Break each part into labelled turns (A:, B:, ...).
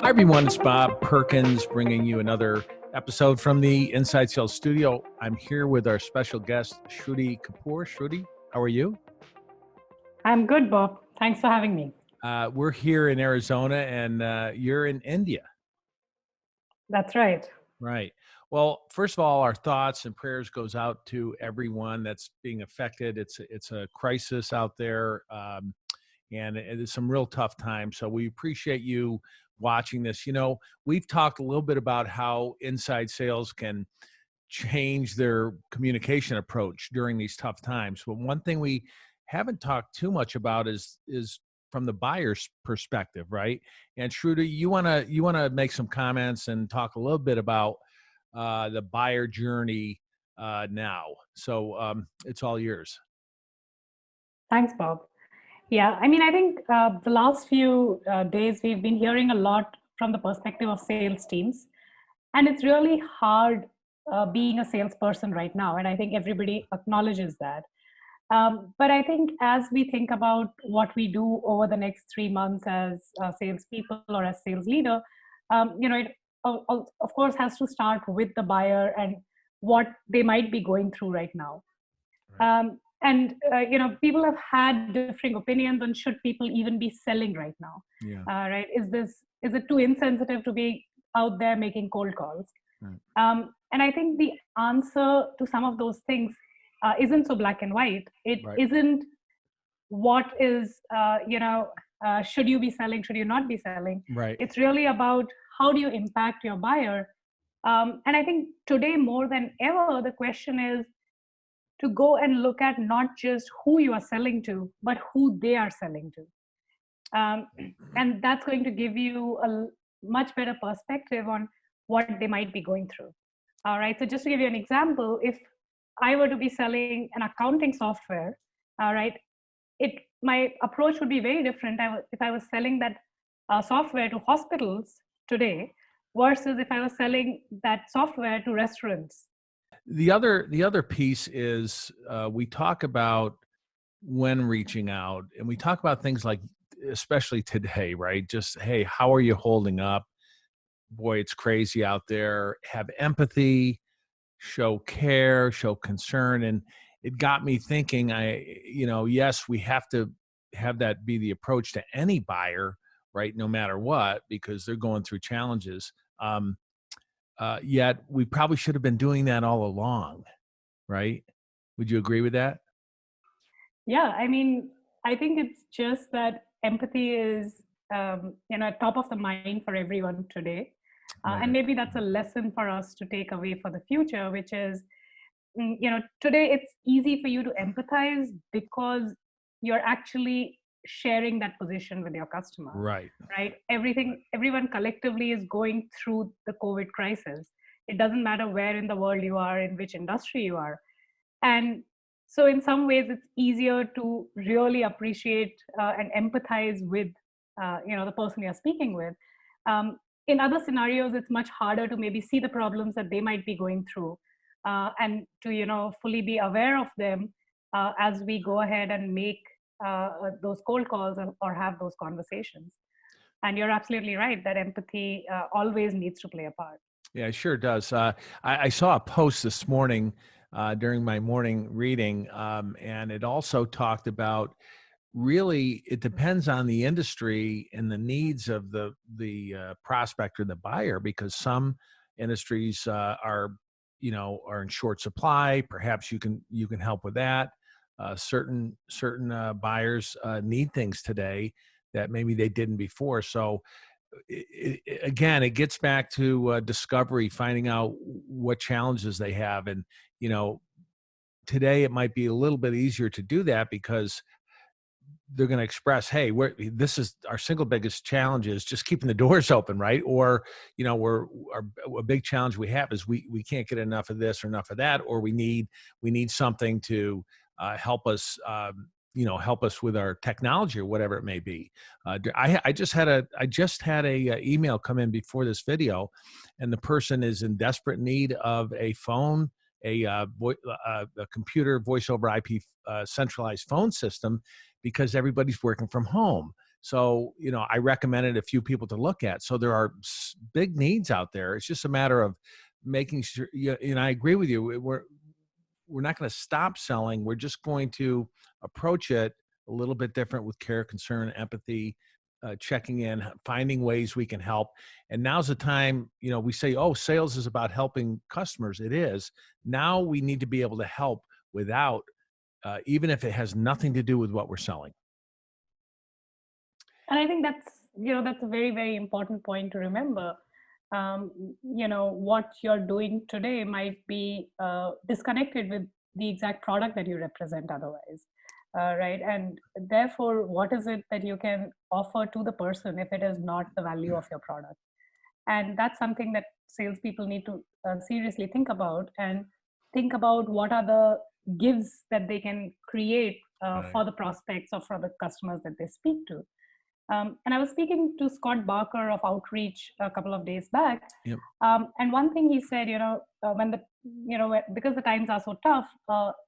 A: Hi, everyone. It's Bob Perkins bringing you another episode from the Inside Sales Studio. I'm here with our special guest, Shruti Kapoor. Shruti, how are you?
B: I'm good, Bob. Thanks for having me.
A: We're here in Arizona, and you're in India.
B: That's right.
A: Right. Well, first of all, our thoughts and prayers goes out to everyone that's being affected. It's a crisis out there, and it is some real tough times. So we appreciate you watching this. You know, we've talked a little bit about how inside sales can change their communication approach during these tough times. But one thing we haven't talked too much about is from the buyer's perspective, right? And Shruti, you wanna make some comments and talk a little bit about the buyer journey now. So it's all yours.
B: Thanks, Bob. Yeah, I think the last few days we've been hearing a lot from the perspective of sales teams, and it's really hard being a salesperson right now, and I think everybody acknowledges that. But I think as we think about what we do over the next 3 months as salespeople or as sales leader, it of course has to start with the buyer and what they might be going through right now.
A: Right.
B: People have had differing opinions on should people even be selling right now.
A: Yeah.
B: Right? Is it too insensitive to be out there making cold calls?
A: Right.
B: And I think the answer to some of those things isn't so black and white. It
A: Right.
B: isn't what is, should you be selling, should you not be selling?
A: Right.
B: It's really about how do you impact your buyer. And I think today more than ever, the question is to go and look at not just who you are selling to, but who they are selling to. And that's going to give you a much better perspective on what they might be going through. All right. So just to give you an example, if I were to be selling an accounting software, all right, my approach would be very different if I was selling that software to hospitals today versus if I was selling that software to restaurants.
A: The other piece is we talk about when reaching out, and we talk about things like, especially today, right? Just, hey, how are you holding up? Boy, it's crazy out there. Have empathy, show care, show concern. And it got me thinking, yes, we have to have that be the approach to any buyer, right? No matter what, because they're going through challenges. Yet we probably should have been doing that all along, right? Would you agree with that?
B: Yeah, I think it's just that empathy is, top of the mind for everyone today. And
A: Right.
B: maybe that's a lesson for us to take away for the future, which is, today it's easy for you to empathize because you're actually sharing that position with your customer,
A: Right.
B: right? Everyone collectively is going through the COVID crisis. It doesn't matter where in the world you are, in which industry you are. And so in some ways it's easier to really appreciate and empathize with the person you're speaking with. In other scenarios it's much harder to maybe see the problems that they might be going through, and to fully be aware of them as we go ahead and make those cold calls or have those conversations. And you're absolutely right that empathy always needs to play a part.
A: Yeah, it sure does. I saw a post this morning during my morning reading, and it also talked about, really it depends on the industry and the needs of the prospect or the buyer, because some industries are in short supply. Perhaps you can help with that. Certain buyers need things today that maybe they didn't before. So again, it gets back to discovery, finding out what challenges they have. And you know today it might be a little bit easier to do that because they're going to express, hey, this is our single biggest challenge is just keeping the doors open, right? Or a big challenge we have is we can't get enough of this or enough of that, or we need something to help us help us with our technology or whatever it may be. I just had a email come in before this video, and the person is in desperate need of a phone, a computer voice over IP centralized phone system, because everybody's working from home. So, I recommended a few people to look at. So there are big needs out there. It's just a matter of making sure, I agree with you. We're not going to stop selling. We're just going to approach it a little bit different with care, concern, empathy, checking in, finding ways we can help. And now's the time, we say, oh, sales is about helping customers. It is. Now we need to be able to help without, even if it has nothing to do with what we're selling.
B: And I think that's a very, very important point to remember. What you're doing today might be disconnected with the exact product that you represent otherwise, right? And therefore, what is it that you can offer to the person if it is not the value of your product? And that's something that salespeople need to seriously think about, and think about what are the gives that they can create
A: Right.
B: for the prospects or for the customers that they speak to. And I was speaking to Scott Barker of Outreach a couple of days back,
A: Yep.
B: and one thing he said, because the times are so tough,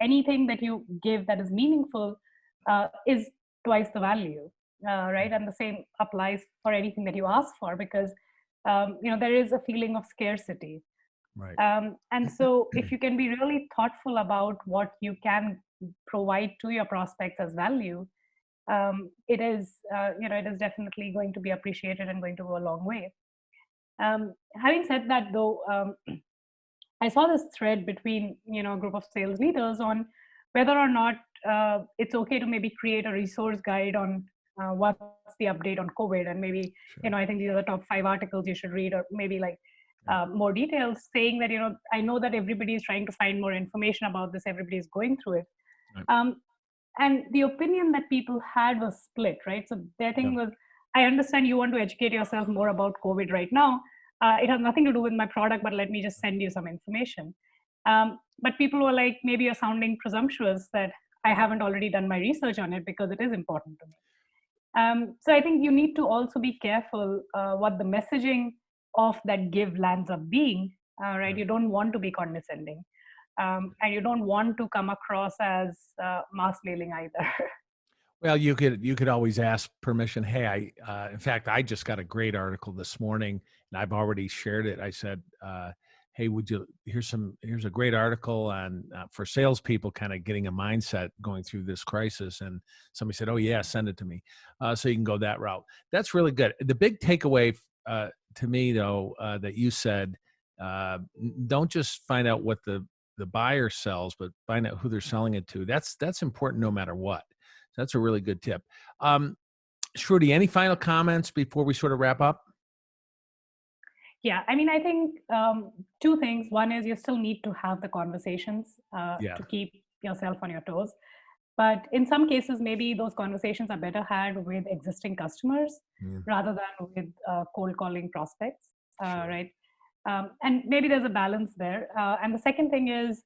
B: anything that you give that is meaningful is twice the value, right? And the same applies for anything that you ask for, because there is a feeling of scarcity.
A: Right.
B: And so, if you can be really thoughtful about what you can provide to your prospects as value, it is definitely going to be appreciated and going to go a long way. Having said that, though, I saw this thread between a group of sales leaders on whether or not it's okay to maybe create a resource guide on what's the update on COVID, and maybe
A: Sure.
B: I think these are the top 5 articles you should read, or maybe like more details, saying that I know that everybody is trying to find more information about this, everybody is going through it.
A: Right.
B: And the opinion that people had was split, right? So their thing was, I understand you want to educate yourself more about COVID right now. It has nothing to do with my product, but let me just send you some information. But people were like, maybe you're sounding presumptuous that I haven't already done my research on it, because it is important to me. So I think you need to also be careful what the messaging of that give lands up being, right?
A: Right.
B: You don't want to be condescending. And you don't want to come across as mass mailing either.
A: Well, you could always ask permission. Hey, in fact, I just got a great article this morning, and I've already shared it. I said, "Hey, here's a great article on for salespeople, kind of getting a mindset going through this crisis." And somebody said, "Oh yeah, send it to me," so you can go that route. That's really good. The big takeaway to me, though, that you said, don't just find out what the buyer sells, but find out who they're selling it to. That's important no matter what. That's a really good tip. Shruti, any final comments before we sort of wrap up?
B: Yeah, I mean, I think two things. One is you still need to have the conversations
A: Yeah.
B: to keep yourself on your toes. But in some cases, maybe those conversations are better had with existing customers
A: Yeah.
B: rather than with cold calling prospects,
A: Sure.
B: right? And maybe there's a balance there. And the second thing is,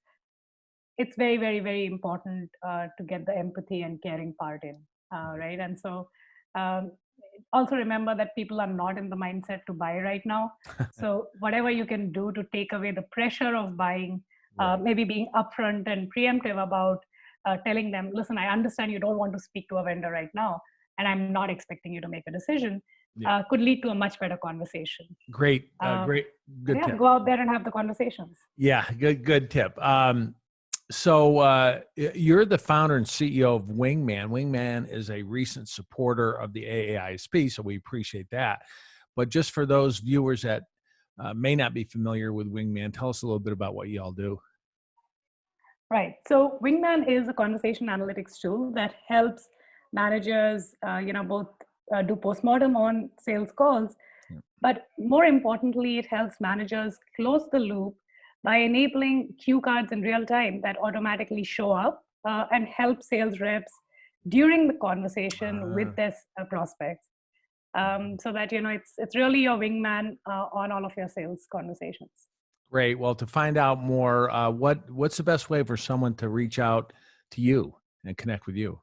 B: it's very, very, very important to get the empathy and caring part in, right? And so, um, also remember that people are not in the mindset to buy right now. So whatever you can do to take away the pressure of buying,
A: Right.
B: maybe being upfront and preemptive about telling them, listen, I understand you don't want to speak to a vendor right now, and I'm not expecting you to make a decision,
A: Yeah.
B: could lead to a much better conversation.
A: Great.
B: Um,
A: Great.
B: so
A: Good
B: yeah,
A: tip.
B: go out there and have the conversations.
A: Yeah. Good tip. So you're the founder and CEO of Wingman. Wingman is a recent supporter of the AA-ISP, so we appreciate that. But just for those viewers that may not be familiar with Wingman, tell us a little bit about what you all do.
B: Right. So Wingman is a conversation analytics tool that helps managers, both do postmortem on sales calls,
A: Yeah.
B: but more importantly, it helps managers close the loop by enabling cue cards in real time that automatically show up and help sales reps during the conversation with their prospects, so that it's really your wingman on all of your sales conversations.
A: Great. Well, to find out more, what's the best way for someone to reach out to you and connect with you?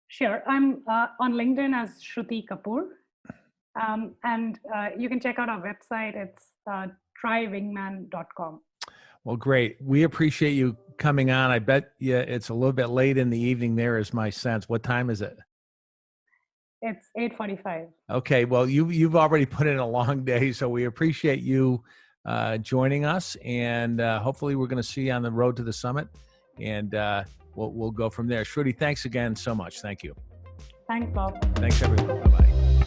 B: Sure. I'm on LinkedIn as Shruti Kapoor. And you can check out our website. It's trywingman.com.
A: Well, great. We appreciate you coming on. I bet you it's a little bit late in the evening there, is my sense. What time is it?
B: It's 8:45.
A: Okay, well, you've already put in a long day, so we appreciate you joining us, and hopefully we're going to see you on the road to the summit, and we'll go from there. Shruti, thanks again so much. Thank you.
B: Thanks, Bob.
A: Thanks, everyone. Bye bye.